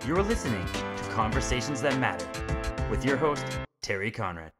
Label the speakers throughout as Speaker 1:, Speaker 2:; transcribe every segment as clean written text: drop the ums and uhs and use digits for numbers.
Speaker 1: You're listening to Conversations That Matter with your host, Terry Conrad.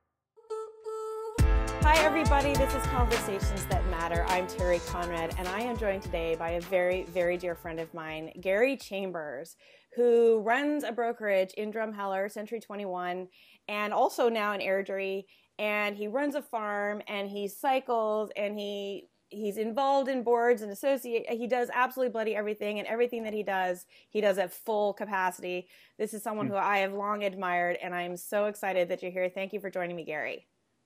Speaker 2: Hi, everybody. This is Conversations That Matter. I'm Terry Conrad, and I am joined today by a very, very dear friend of mine, Gary Chambers, who runs a brokerage in Drumheller, Century 21, and also now in Airdrie. And he runs a farm, and he cycles, and he's involved in boards and associate. He does absolutely bloody everything, and everything that he does at full capacity. This is someone who I have long admired, and I'm so excited that you're here. Thank you for joining me, Gary.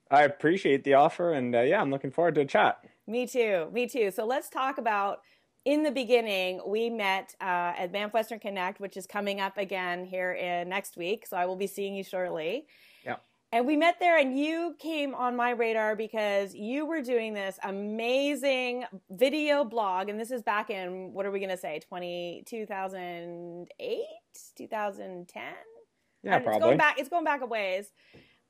Speaker 3: I appreciate the offer, and I'm looking forward to a chat.
Speaker 2: Me too. So let's talk about, in the beginning, we met at Banff Western Connect, which is coming up again here next week, so I will be seeing you shortly.
Speaker 3: Yeah.
Speaker 2: And we met there, and you came on my radar because you were doing this amazing video blog, and this is back in, what are we going to say, 2008, 2010?
Speaker 3: Yeah, probably.
Speaker 2: It's going back a ways.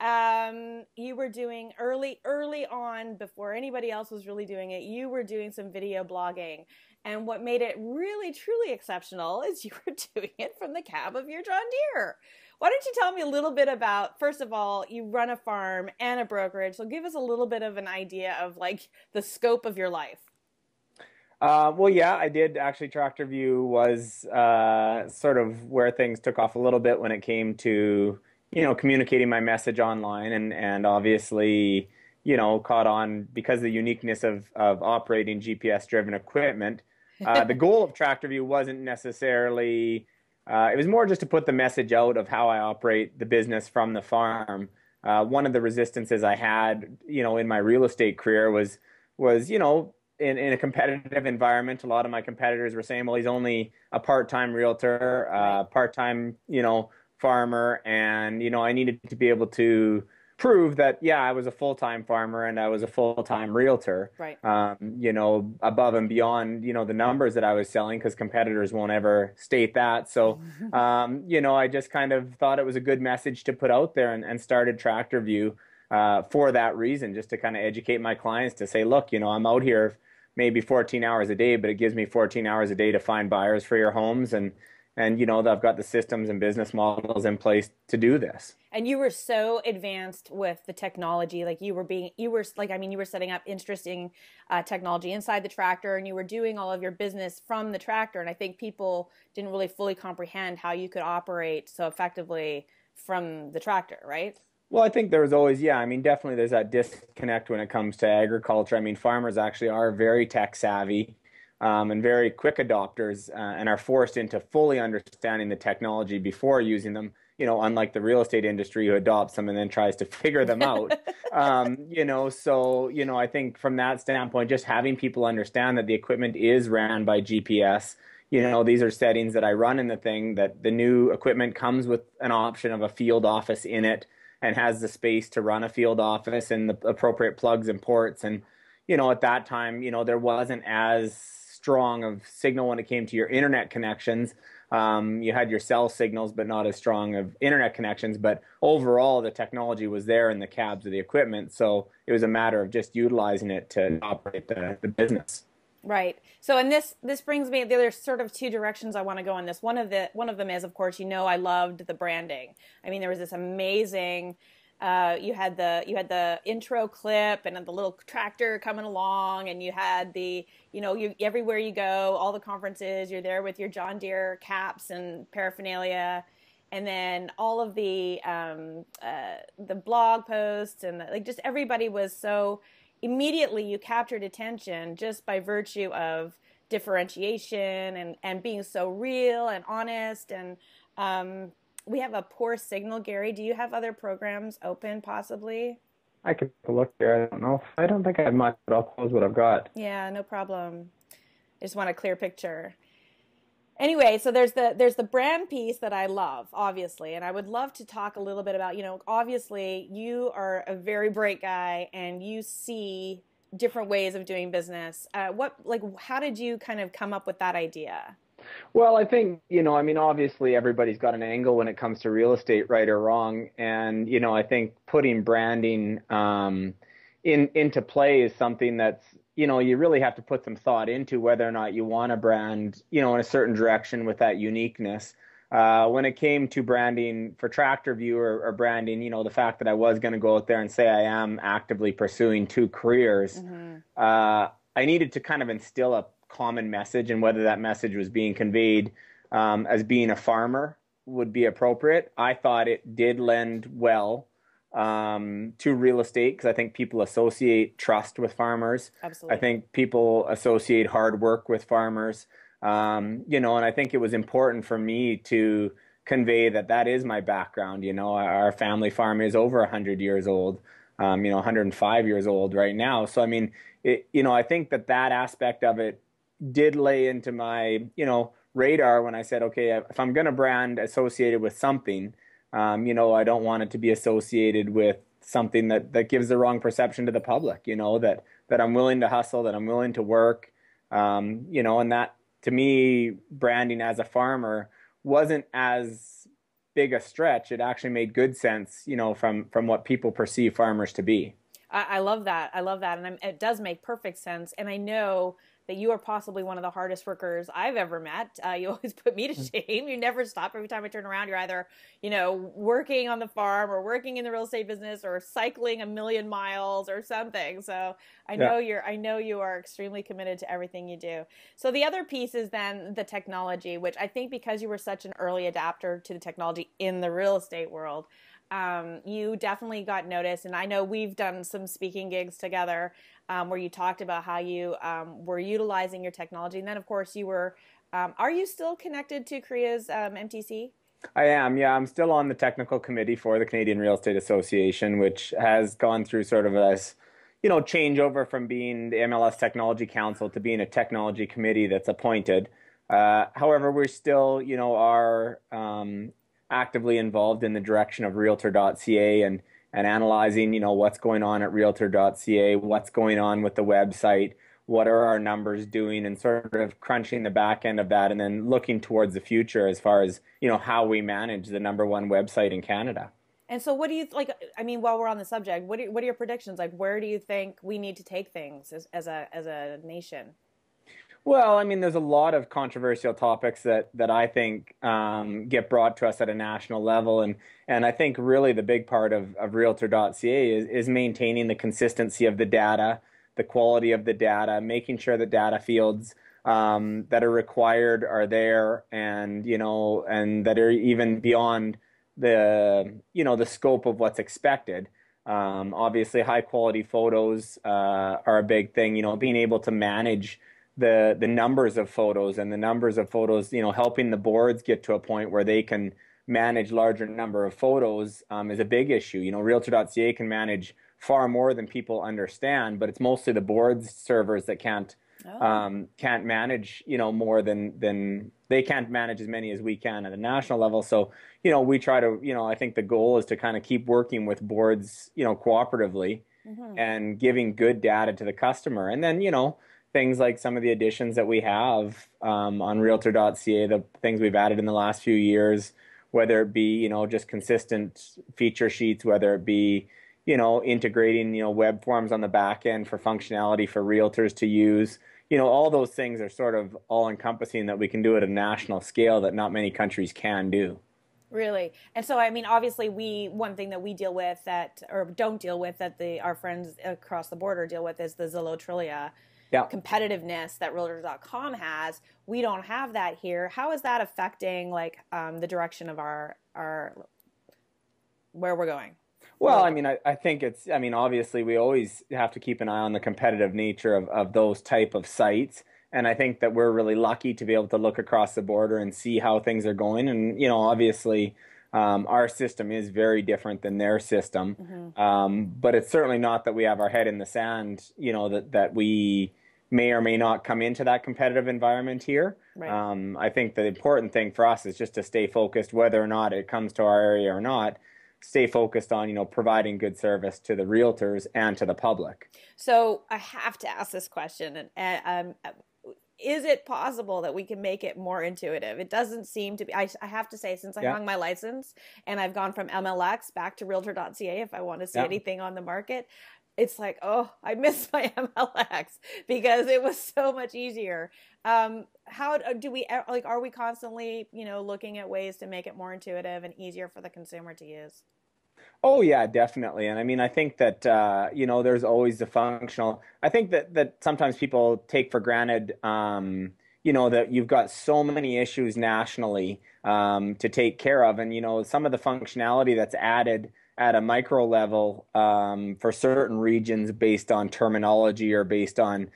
Speaker 2: You were doing early on, before anybody else was really doing it, you were doing some video blogging. And what made it really, truly exceptional is you were doing it from the cab of your John Deere. Why don't you tell me a little bit about, first of all, you run a farm and a brokerage, so give us a little bit of an idea of like the scope of your life.
Speaker 3: Well, yeah, I did actually. TractorView was sort of where things took off a little bit when it came to communicating my message online, and obviously, caught on because of the uniqueness of operating GPS-driven equipment. The goal of TractorView wasn't necessarily, it was more just to put the message out of how I operate the business from the farm. One of the resistances I had, in my real estate career was in a competitive environment, a lot of my competitors were saying, well, he's only a part-time realtor, part-time, farmer, and I needed to be able to prove that I was a full-time farmer and I was a full-time realtor,
Speaker 2: right?
Speaker 3: Above and beyond the numbers that I was selling, because competitors won't ever state that. So I just kind of thought it was a good message to put out there, and started TractorView for that reason, just to kind of educate my clients, to say, look, I'm out here maybe 14 hours a day, but it gives me 14 hours a day to find buyers for your homes, and I've got the systems and business models in place to do this.
Speaker 2: And you were so advanced with the technology, like you were setting up interesting technology inside the tractor, and you were doing all of your business from the tractor. And I think people didn't really fully comprehend how you could operate so effectively from the tractor, right?
Speaker 3: Well, I think there was always, definitely there's that disconnect when it comes to agriculture. Farmers actually are very tech savvy. And very quick adopters, and are forced into fully understanding the technology before using them, unlike the real estate industry, who adopts them and then tries to figure them out. So I think from that standpoint, just having people understand that the equipment is ran by GPS, these are settings that I run in the thing, that the new equipment comes with an option of a field office in it, and has the space to run a field office and the appropriate plugs and ports. And, at that time, there wasn't as strong of signal when it came to your internet connections. You had your cell signals, but not as strong of internet connections. But overall, the technology was there in the cabs of the equipment. So it was a matter of just utilizing it to operate the business.
Speaker 2: Right. So, and this brings me, there's sort of two directions I want to go on this. One of them is, of course, I loved the branding. There was this amazing, you had the intro clip and the little tractor coming along, and you had the, everywhere you go, all the conferences, you're there with your John Deere caps and paraphernalia, and then all of the blog posts, and just everybody was so, immediately you captured attention just by virtue of differentiation and being so real and honest. And we have a poor signal, Gary. Do you have other programs open, possibly?
Speaker 3: I could look here. I don't think I have much, but I'll close what I've got.
Speaker 2: Yeah, no problem. I just want a clear picture. Anyway, so there's the brand piece that I love, obviously, and I would love to talk a little bit about, obviously you are a very bright guy and you see different ways of doing business. How did you kind of come up with that idea?
Speaker 3: Well, I think, obviously everybody's got an angle when it comes to real estate, right or wrong. And, I think putting branding into play is something that's, you really have to put some thought into whether or not you want to brand, in a certain direction with that uniqueness. When it came to branding for TractorView or branding, the fact that I was going to go out there and say I am actively pursuing two careers, I needed to kind of instill a common message, and whether that message was being conveyed as being a farmer would be appropriate. I thought it did lend well to real estate because I think people associate trust with farmers.
Speaker 2: Absolutely.
Speaker 3: I think people associate hard work with farmers. And I think it was important for me to convey that that is my background. Our family farm is over 100 years old, 105 years old right now. So, I mean, I think that aspect of it did lay into my, radar when I said, okay, if I'm going to brand associated with something, I don't want it to be associated with something that gives the wrong perception to the public, that I'm willing to hustle, that I'm willing to work, and that, to me, branding as a farmer wasn't as big a stretch. It actually made good sense, from what people perceive farmers to be.
Speaker 2: I love that. I love that. And it does make perfect sense. And I know that you are possibly one of the hardest workers I've ever met. You always put me to shame. You never stop. Every time I turn around, you're either, working on the farm or working in the real estate business or cycling 1,000,000 miles or something. So I know you are extremely committed to everything you do. So the other piece is then the technology, which I think because you were such an early adapter to the technology in the real estate world, you definitely got noticed. And I know we've done some speaking gigs together where you talked about how you were utilizing your technology. And then, of course, you were, are you still connected to CREA's MTC?
Speaker 3: I am, yeah. I'm still on the technical committee for the Canadian Real Estate Association, which has gone through sort of this, changeover from being the MLS Technology Council to being a technology committee that's appointed. However, we're still, are actively involved in the direction of realtor.ca and analyzing, what's going on at realtor.ca, what's going on with the website, what are our numbers doing, and sort of crunching the back end of that, and then looking towards the future as far as, how we manage the #1 website in Canada.
Speaker 2: And so what do you like? I mean, while we're on the subject, what are your predictions? Like, where do you think we need to take things as a nation?
Speaker 3: Well, I mean, there's a lot of controversial topics that I think get brought to us at a national level. And I think really the big part of realtor.ca is maintaining the consistency of the data, the quality of the data, making sure the data fields that are required are there and, and that are even beyond the scope of what's expected. Obviously, high quality photos are a big thing, being able to manage the numbers of photos and the numbers of photos, helping the boards get to a point where they can manage larger number of photos is a big issue. Realtor.ca can manage far more than people understand, but it's mostly the boards servers that can't manage, more than they can't manage as many as we can at a national level. So, we try to, I think the goal is to kind of keep working with boards, cooperatively and giving good data to the customer. And then, things like some of the additions that we have on realtor.ca, the things we've added in the last few years, whether it be, just consistent feature sheets, whether it be, integrating, web forms on the back end for functionality for realtors to use, all those things are sort of all encompassing that we can do at a national scale that not many countries can do.
Speaker 2: Really. And so, I mean, obviously one thing that we deal with or don't deal with that our friends across the border deal with is the Zillow CREA. Yeah. Competitiveness that realtor.com has. We don't have that here. How is that affecting the direction of our where we're going?
Speaker 3: Well, I mean, I think obviously we always have to keep an eye on the competitive nature of those type of sites. And I think that we're really lucky to be able to look across the border and see how things are going. And, obviously our system is very different than their system. But it's certainly not that we have our head in the sand, that we may or may not come into that competitive environment here. Right. I think the important thing for us is just to stay focused, whether or not it comes to our area or not, stay focused on, providing good service to the realtors and to the public.
Speaker 2: So I have to ask this question. And is it possible that we can make it more intuitive? It doesn't seem to be. I have to say, since I hung my license and I've gone from MLX back to realtor.ca if I want to see anything on the market, it's like, oh, I miss my MLX because it was so much easier. How do we, like, are we constantly, looking at ways to make it more intuitive and easier for the consumer to use?
Speaker 3: Oh yeah, definitely. And I mean, I think that there's always the functional. I think that sometimes people take for granted, that you've got so many issues nationally to take care of, and some of the functionality that's added at a micro level for certain regions based on terminology or based on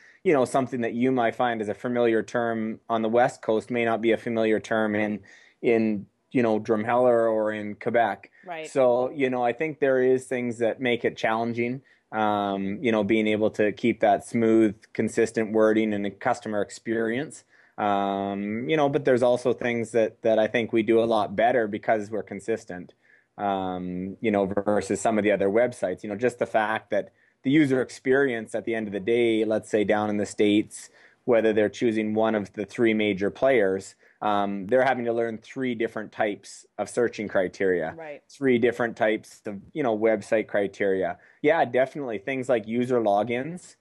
Speaker 3: something that you might find as a familiar term on the West Coast may not be a familiar term in Drumheller or in Quebec.
Speaker 2: Right.
Speaker 3: So, I think there is things that make it challenging, being able to keep that smooth, consistent wording and a customer experience. But there's also things that I think we do a lot better because we're consistent, versus some of the other websites. Just the fact that the user experience at the end of the day, let's say down in the States, whether they're choosing one of the three major players, they're having to learn three different types of searching criteria,
Speaker 2: right?
Speaker 3: Three different types of, website criteria. Yeah, definitely things like user logins.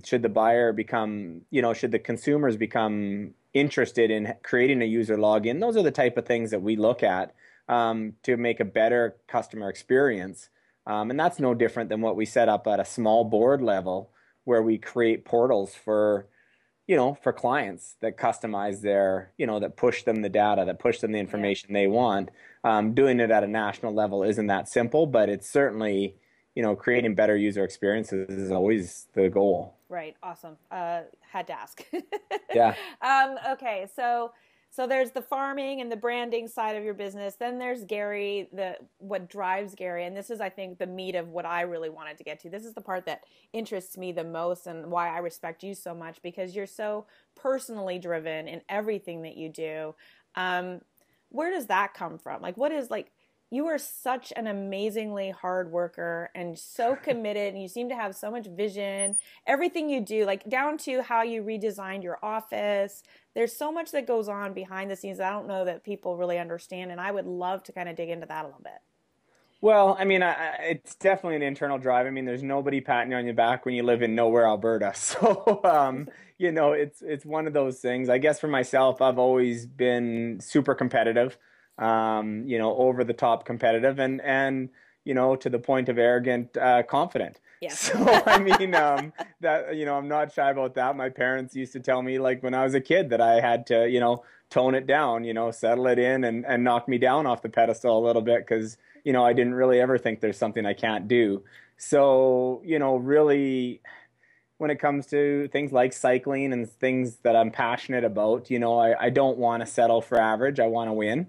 Speaker 3: Should the consumers become interested in creating a user login? Those are the type of things that we look at to make a better customer experience. And that's no different than what we set up at a small board level where we create portals for clients that customize that push them the data, that push them the information they want. Doing it at a national level isn't that simple, but it's certainly, creating better user experiences is always the goal.
Speaker 2: Right. Awesome. Had to ask.
Speaker 3: Yeah.
Speaker 2: Okay. So there's the farming and the branding side of your business. Then there's Gary, what drives Gary. And this is, I think, the meat of what I really wanted to get to. This is the part that interests me the most and why I respect you so much, because you're so personally driven in everything that you do. Where does that come from? Like, you are such an amazingly hard worker and so committed, and you seem to have so much vision. Everything you do, like down to how you redesigned your office. There's so much that goes on behind the scenes that I don't know that people really understand, and I would love to kind of dig into that a little bit.
Speaker 3: Well, I mean, it's definitely an internal drive. I mean, there's nobody patting you on your back when you live in nowhere, Alberta. So, it's one of those things. I guess for myself, I've always been super competitive. Over the top competitive and to the point of arrogant, confident.
Speaker 2: Yeah.
Speaker 3: So, I mean, that, I'm not shy about that. My parents used to tell me, like, when I was a kid that I had to, tone it down, settle it in and knock me down off the pedestal a little bit because, I didn't really ever think there's something I can't do. So, really, when it comes to things like cycling and things that I'm passionate about, I don't want to settle for average. I want to win.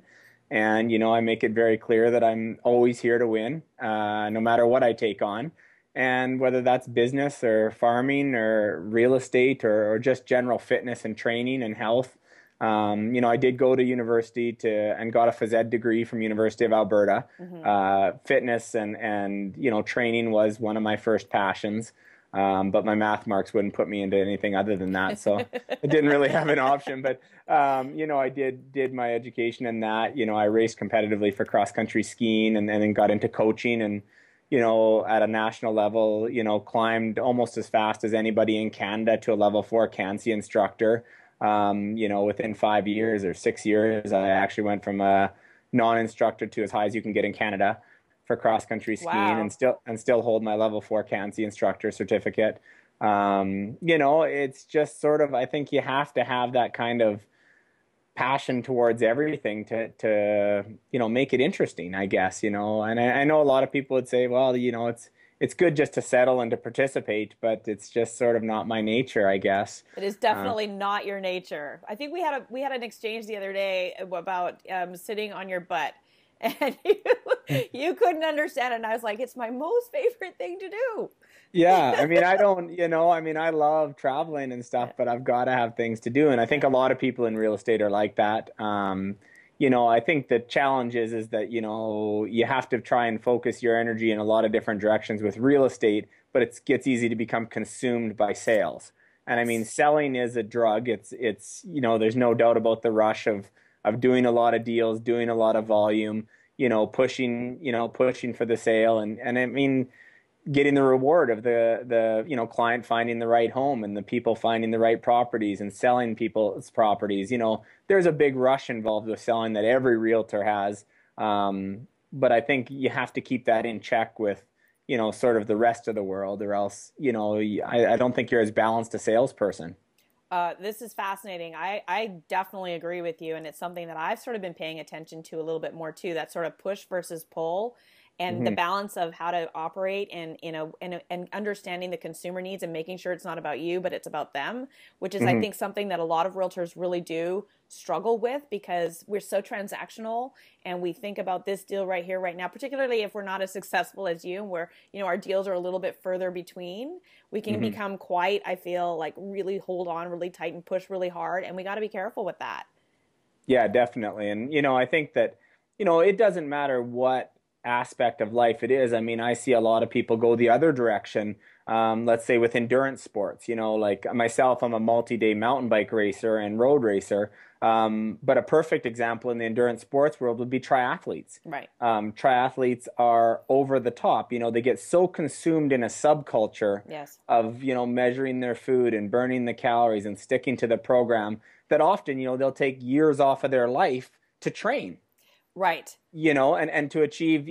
Speaker 3: And, I make it very clear that I'm always here to win, no matter what I take on. And whether that's business or farming or real estate or just general fitness and training and health. I did go to university and got a phys ed degree from University of Alberta. Mm-hmm. Fitness and training was one of my first passions. But my math marks wouldn't put me into anything other than that. So I didn't really have an option. But, I did my education in that. I raced competitively for cross-country skiing and then got into coaching and, at a national level, climbed almost as fast as anybody in Canada to a level 4 CANSI instructor. Within 5 years or 6 years, I actually went from a non-instructor to as high as you can get in Canada for cross-country skiing. Wow. and still hold my level 4 CANSI instructor certificate. It's just sort of, I think you have to have that kind of passion towards everything to make it interesting, I guess, and I know a lot of people would say, well, it's good just to settle and to participate, but it's just sort of not my nature, I guess.
Speaker 2: It is definitely not your nature. I think we had an exchange the other day about sitting on your butt. And you couldn't understand it. And I was like, it's my most favorite thing to do.
Speaker 3: Yeah. I mean, I love traveling and stuff, but I've got to have things to do. And I think a lot of people in real estate are like that. I think the challenge is that, you have to try and focus your energy in a lot of different directions with real estate, but it gets easy to become consumed by sales. And I mean, selling is a drug. It's there's no doubt about the rush of doing a lot of deals, doing a lot of volume, pushing for the sale. And I mean, getting the reward of the client finding the right home and the people finding the right properties and selling people's properties. There's a big rush involved with selling that every realtor has. But I think you have to keep that in check with, sort of the rest of the world, or else, I don't think you're as balanced a salesperson.
Speaker 2: This is fascinating. I definitely agree with you. And it's something that I've sort of been paying attention to a little bit more too, that sort of push versus pull and the balance of how to operate and understanding the consumer needs and making sure it's not about you, but it's about them, which is, I think, something that a lot of realtors really do struggle with, because we're so transactional and we think about this deal right here, right now, particularly if we're not as successful as you, and where, our deals are a little bit further between. We can become quite, I feel like, really hold on really tight and push really hard. And we got to be careful with that.
Speaker 3: Yeah, definitely. And, I think that, it doesn't matter what aspect of life it is. I mean, I see a lot of people go the other direction. Let's say with endurance sports, like myself, I'm a multi-day mountain bike racer and road racer. But a perfect example in the endurance sports world would be triathletes.
Speaker 2: Right.
Speaker 3: Triathletes are over the top. They get so consumed in a subculture of, measuring their food and burning the calories and sticking to the program that often, they'll take years off of their life to train.
Speaker 2: Right.
Speaker 3: And to achieve,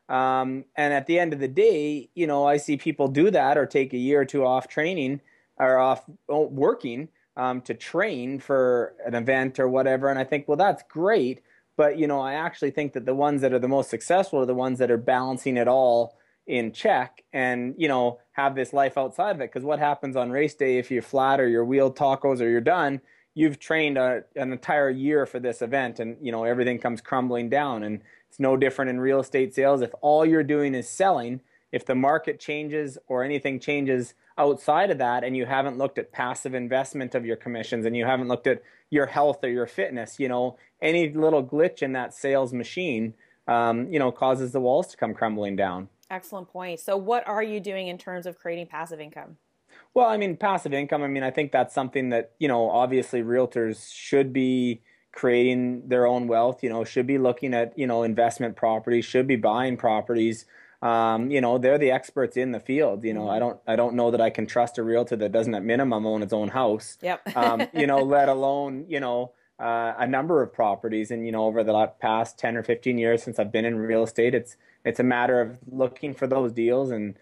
Speaker 3: and at the end of the day, I see people do that or take a year or two off training or off working to train for an event or whatever. And I think, well, that's great. But, I actually think that the ones that are the most successful are the ones that are balancing it all in check and, have this life outside of it. Because what happens on race day if you're flat or you're wheeled tacos or you're done? You've trained an entire year for this event, and everything comes crumbling down. And it's no different in real estate sales. If all you're doing is selling, if the market changes or anything changes outside of that, and you haven't looked at passive investment of your commissions, and you haven't looked at your health or your fitness, any little glitch in that sales machine, causes the walls to come crumbling down.
Speaker 2: Excellent point. So what are you doing in terms of creating passive income?
Speaker 3: Well, I mean, passive income, I think that's something that, obviously realtors should be creating their own wealth, should be looking at, investment properties, should be buying properties. They're the experts in the field. I don't know that I can trust a realtor that doesn't at minimum own its own house.
Speaker 2: Yep.
Speaker 3: Let alone, a number of properties. And, over the past 10 or 15 years since I've been in real estate, it's a matter of looking for those deals and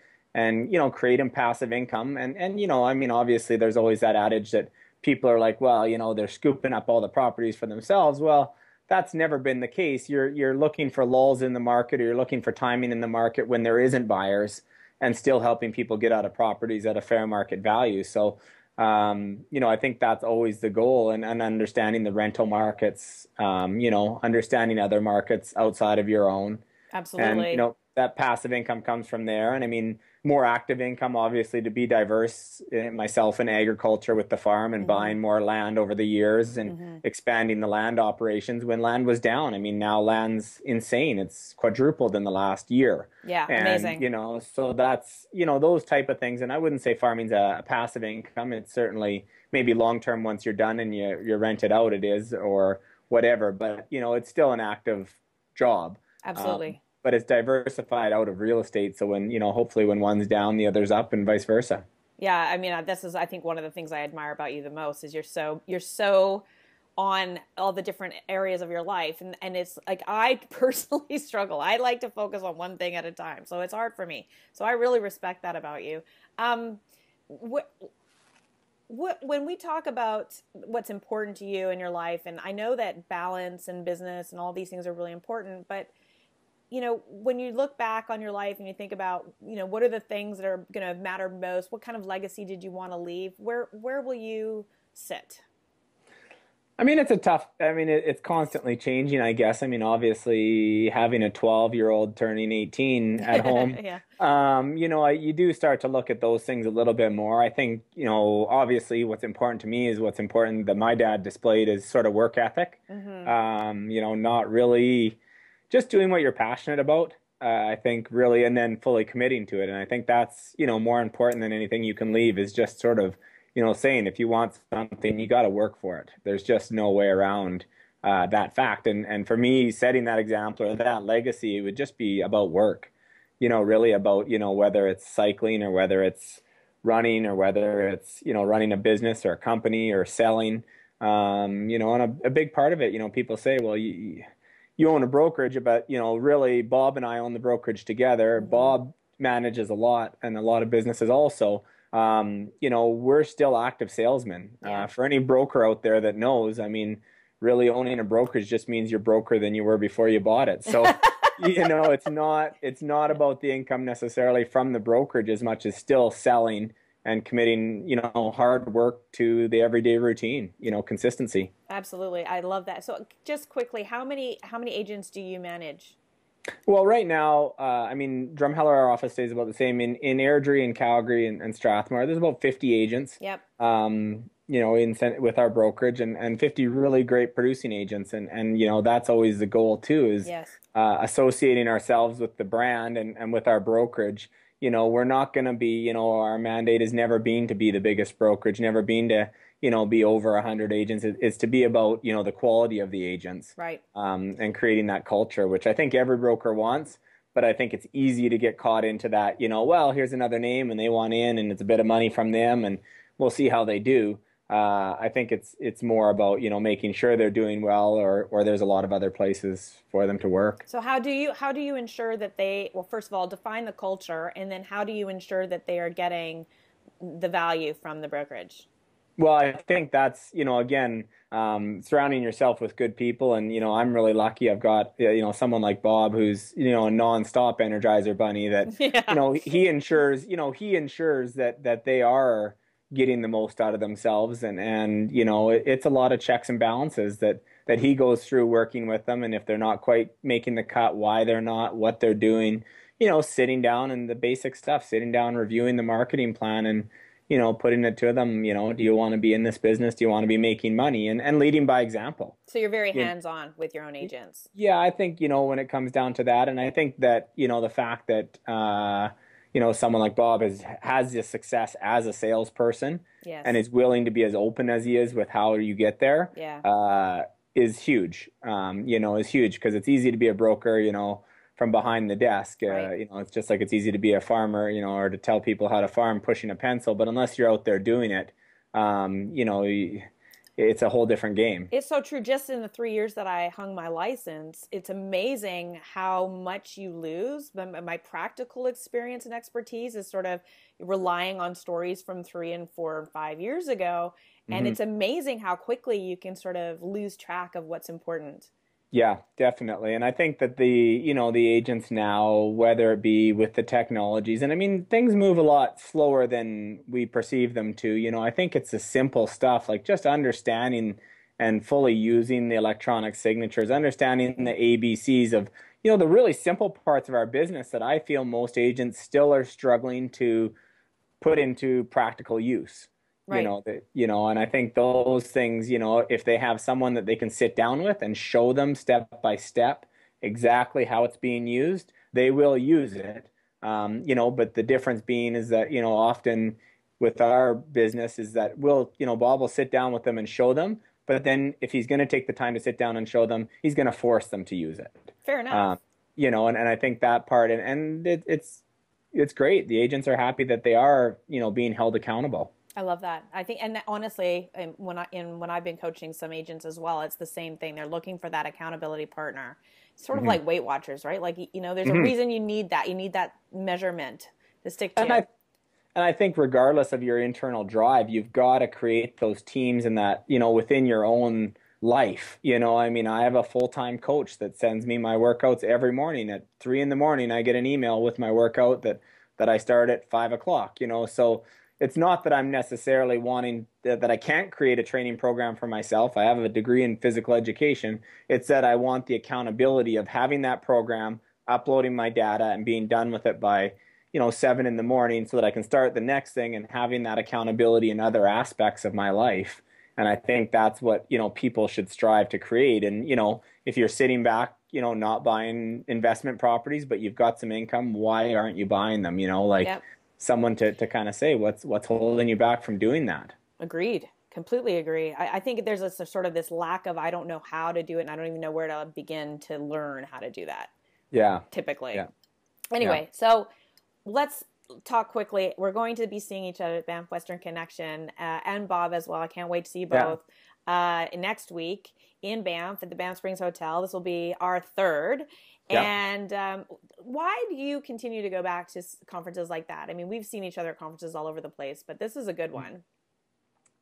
Speaker 3: creating passive income. And obviously there's always that adage that people are like, well, they're scooping up all the properties for themselves. Well, that's never been the case. You're looking for lulls in the market, or you're looking for timing in the market when there isn't buyers, and still helping people get out of properties at a fair market value. So, I think that's always the goal, and understanding the rental markets, understanding other markets outside of your own.
Speaker 2: Absolutely.
Speaker 3: And, that passive income comes from there. And more active income, obviously, to be diverse, myself in agriculture with the farm and buying more land over the years and expanding the land operations when land was down. Now land's insane. It's quadrupled in the last year.
Speaker 2: Yeah,
Speaker 3: and,
Speaker 2: amazing.
Speaker 3: So that's, those type of things. And I wouldn't say farming's a passive income. It's certainly maybe long-term once you're done and you rent it out, it is, or whatever. But, it's still an active job.
Speaker 2: Absolutely.
Speaker 3: But it's diversified out of real estate. So when, hopefully when one's down, the other's up, and vice versa.
Speaker 2: Yeah. This is, I think, one of the things I admire about you the most is you're so on all the different areas of your life. And it's like, I personally struggle. I like to focus on one thing at a time. So it's hard for me. So I really respect that about you. When we talk about what's important to you in your life, and I know that balance and business and all these things are really important, but when you look back on your life and you think about, what are the things that are going to matter most? What kind of legacy did you want to leave? Where will you sit?
Speaker 3: It's a tough, it's constantly changing, I guess. Obviously having a 12-year-old turning 18 at home,
Speaker 2: yeah.
Speaker 3: you do start to look at those things a little bit more. I think, obviously what's important to me is what's important that my dad displayed is sort of work ethic. Not really just doing what you're passionate about, I think, really, and then fully committing to it. And I think that's, more important than anything you can leave, is just sort of, saying if you want something, you got to work for it. There's just no way around that fact. And for me, setting that example or that legacy, it would just be about work. really about, whether it's cycling or whether it's running or whether it's, running a business or a company or selling. And a big part of it, people say, well, you own a brokerage, but, really Bob and I own the brokerage together. Bob manages a lot and a lot of businesses also. We're still active salesmen. For any broker out there that knows, I mean, really owning a brokerage just means you're broker than you were before you bought it. So, it's not about the income necessarily from the brokerage as much as still selling and committing, hard work to the everyday routine, consistency.
Speaker 2: Absolutely. I love that. So just quickly, how many agents do you manage?
Speaker 3: Well, right now, Drumheller, our office stays about the same. In Airdrie and Calgary and Strathmore, there's about 50 agents.
Speaker 2: Yep.
Speaker 3: With our brokerage and 50 really great producing agents. And that's always the goal too, is associating ourselves with the brand and with our brokerage. We're not going to be, our mandate has never been to be the biggest brokerage, never been to, be over 100 agents. It's to be about, the quality of the agents.
Speaker 2: Right.
Speaker 3: And creating that culture, which I think every broker wants. But I think it's easy to get caught into that, well, here's another name and they want in and it's a bit of money from them and we'll see how they do. I think it's more about, making sure they're doing well or there's a lot of other places for them to work.
Speaker 2: So how do you ensure that well, first of all, define the culture, and then how do you ensure that they are getting the value from the brokerage?
Speaker 3: Well, I think that's, again, surrounding yourself with good people. And, I'm really lucky. I've got, someone like Bob, who's, a nonstop Energizer bunny that, he ensures that they are getting the most out of themselves. And it's a lot of checks and balances that he goes through working with them. And if they're not quite making the cut, why they're not, what they're doing, sitting down and the basic stuff, sitting down, reviewing the marketing plan and, putting it to them, do you want to be in this business? Do you want to be making money? And leading by example.
Speaker 2: So you're very hands-on with your own agents.
Speaker 3: Yeah, I think, when it comes down to that, and I think that, the fact that, someone like Bob has this success as a salesperson and is willing to be as open as he is with how you get there is huge, is huge because it's easy to be a broker, from behind the desk.
Speaker 2: Right.
Speaker 3: It's just like it's easy to be a farmer, or to tell people how to farm pushing a pencil. But unless you're out there doing it, it's a whole different game.
Speaker 2: It's so true. Just in the 3 years that I hung my license, it's amazing how much you lose. My practical experience and expertise is sort of relying on stories from 3 and 4 and 5 years ago. And it's amazing how quickly you can sort of lose track of what's important.
Speaker 3: Yeah, definitely. And I think that the agents now, whether it be with the technologies, and I mean, things move a lot slower than we perceive them to, I think it's the simple stuff, like just understanding and fully using the electronic signatures, understanding the ABCs of, the really simple parts of our business that I feel most agents still are struggling to put into practical use.
Speaker 2: Right.
Speaker 3: And I think those things, if they have someone that they can sit down with and show them step by step exactly how it's being used, they will use it. But the difference being is that, often with our business is that Bob will sit down with them and show them. But then if he's going to take the time to sit down and show them, he's going to force them to use it.
Speaker 2: Fair enough.
Speaker 3: And I think that part, and it's great. The agents are happy that they are, being held accountable.
Speaker 2: I love that. I think, and honestly, when I've been coaching some agents as well, it's the same thing. They're looking for that accountability partner. It's sort of like Weight Watchers, right? Like, there's a reason you need that. You need that measurement to stick to.
Speaker 3: And I think regardless of your internal drive, you've got to create those teams and that, within your own life. I have a full-time coach that sends me my workouts every morning at 3 a.m. I get an email with my workout that I start at 5 o'clock, so it's not that I'm necessarily wanting that I can't create a training program for myself. I have a degree in physical education. It's that I want the accountability of having that program, uploading my data and being done with it by, 7 a.m. so that I can start the next thing and having that accountability in other aspects of my life. And I think that's what, people should strive to create. And, if you're sitting back, not buying investment properties, but you've got some income, why aren't you buying them?
Speaker 2: Yep.
Speaker 3: Someone to kind of say what's holding you back from doing that.
Speaker 2: Agreed. Completely agree. I think there's a sort of this lack of, I don't know how to do it and I don't even know where to begin to learn how to do that.
Speaker 3: Yeah.
Speaker 2: Typically.
Speaker 3: Yeah.
Speaker 2: Anyway, so let's talk quickly. We're going to be seeing each other at Banff Western Connection and Bob as well. I can't wait to see you both next week in Banff at the Banff Springs Hotel. This will be our third. And why do you continue to go back to conferences like that? I mean, we've seen each other at conferences all over the place, but this is a good one.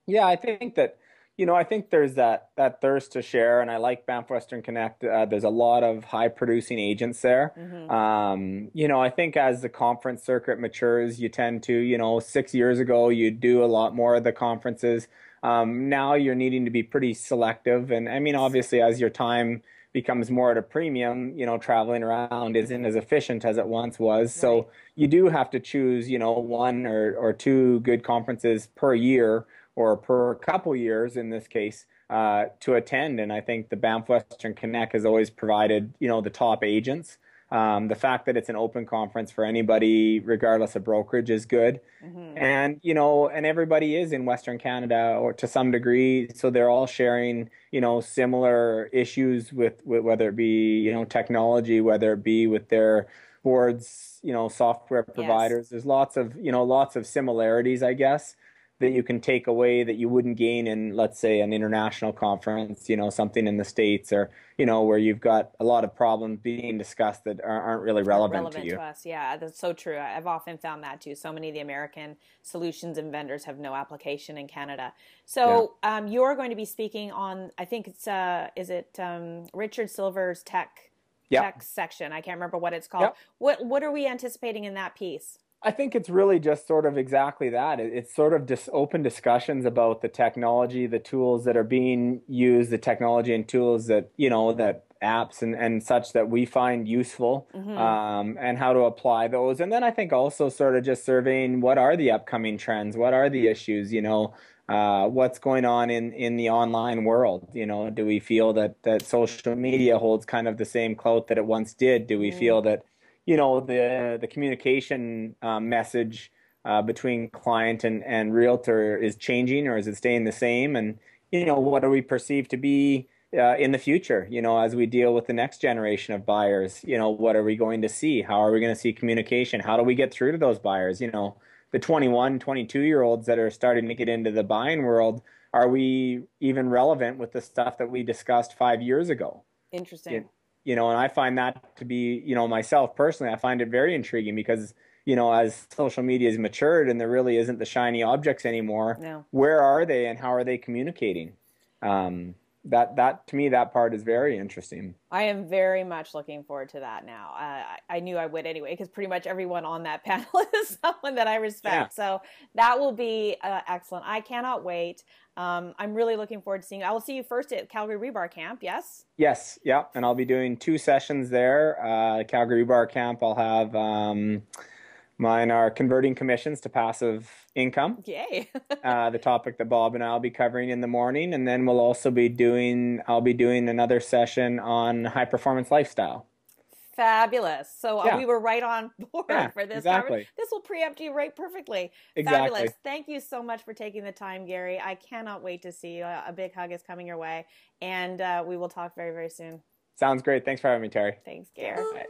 Speaker 3: Yeah, I think that, I think there's that thirst to share, and I like Banff Western Connect. There's a lot of high producing agents there. I think as the conference circuit matures, you tend to, 6 years ago, you do a lot more of the conferences. Now you're needing to be pretty selective. And I mean, obviously, as your time becomes more at a premium, traveling around isn't as efficient as it once was. Right. So you do have to choose, one or two good conferences per year, or per couple years in this case, to attend. And I think the Banff Western Connect has always provided, the top agents. The fact that it's an open conference for anybody, regardless of brokerage, is good. And, and everybody is in Western Canada, or to some degree, so they're all sharing, similar issues with whether it be, technology, whether it be with their boards, software providers. There's lots of similarities, I guess, that you can take away that you wouldn't gain in, let's say, an international conference, something in the States, or, where you've got a lot of problems being discussed that aren't really relevant to you.
Speaker 2: To us. Yeah, that's so true. I've often found that too. So many of the American solutions and vendors have no application in Canada. So you're going to be speaking on, I think it's, Richard Silver's tech section. I can't remember what it's called. What are we anticipating in that piece?
Speaker 3: I think it's really just sort of exactly that. It's sort of just open discussions about the technology, the tools that are being used, the technology and tools that, that apps and such that we find useful, and how to apply those. And then I think also sort of just surveying what are the upcoming trends, what are the issues, what's going on in the online world. Do we feel that social media holds kind of the same clout that it once did? Do we feel that the communication message between client and realtor is changing, or is it staying the same? And, what do we perceive to be in the future, as we deal with the next generation of buyers? What are we going to see? How are we going to see communication? How do we get through to those buyers? The 21, 22-year-olds that are starting to get into the buying world, are we even relevant with the stuff that we discussed 5 years ago?
Speaker 2: Interesting.
Speaker 3: And I find that to be, myself personally, I find it very intriguing because, as social media has matured and there really isn't the shiny objects anymore, where are they and how are they communicating? That to me, that part is very interesting.
Speaker 2: I am very much looking forward to that now. I knew I would anyway, because pretty much everyone on that panel is someone that I respect. So that will be excellent. I cannot wait. I'm really looking forward to seeing you. I will see you first at Calgary Rebar Camp, yes?
Speaker 3: Yes, yeah. And I'll be doing 2 sessions there. Calgary Rebar Camp, I'll have mine are converting commissions to passive income.
Speaker 2: Yay.
Speaker 3: The topic that Bob and I will be covering in the morning. And then I'll be doing another session on high performance lifestyle.
Speaker 2: Fabulous. So we were right on board for this.
Speaker 3: Exactly.
Speaker 2: This will preempt you right perfectly.
Speaker 3: Exactly.
Speaker 2: Fabulous. Thank you so much for taking the time, Gary. I cannot wait to see you. A big hug is coming your way. And we will talk very, very soon.
Speaker 3: Sounds great. Thanks for having me, Terry.
Speaker 2: Thanks, Gary.
Speaker 3: Bye.